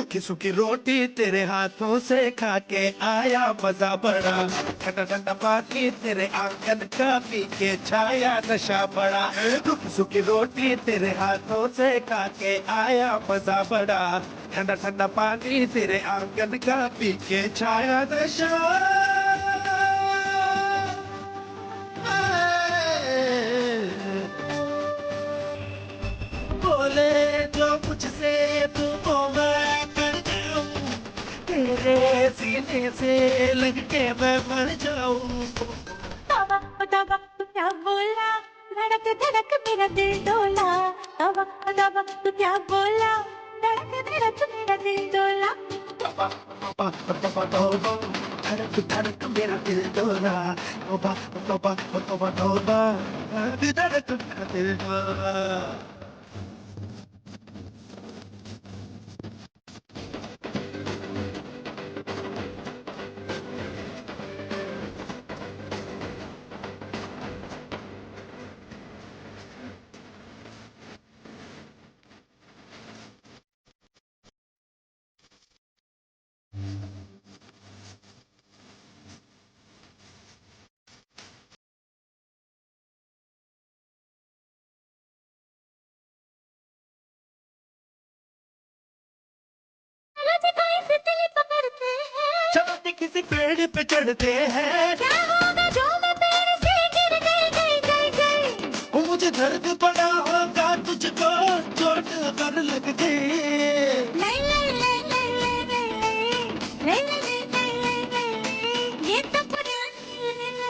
सूखी सूखी रोटी तेरे हाथों से खा के आया मजा बड़ा, ठंडा ठंडा पानी तेरे आंगन का पी के छाया नशा बड़ा। सूखी सूखी रोटी तेरे हाथों से खा के आया मजा बड़ा, ठंडा ठंडा पानी तेरे आंगन का पी के छाया नशा। बोले जो मुझसे तू वो मैं कर जाऊं, तेरे सीने से लग के मैं मर जाऊं। तौबा तौबा तू क्या बोला, धड़क धड़क मेरा दिल डोला। तौबा तौबा तू क्या बोला, धड़क धड़क मेरा दिल डोला। तौबा तौबा तौबा तौबा, धड़क धड़क मेरा दिल डोला। तौबा तौबा तौबा तौबा, धड़क धड़क मेरा दिल डोला। चलो जी कोई तितली पकड़ते हैं, चलो किसी पेड़ पे चढ़ते हैं। क्या होगा जो मैं पेड़ से गिर गई गई गई गई। मुझे दर्द पड़ा होगा तुझको, चोट अगर लग गई।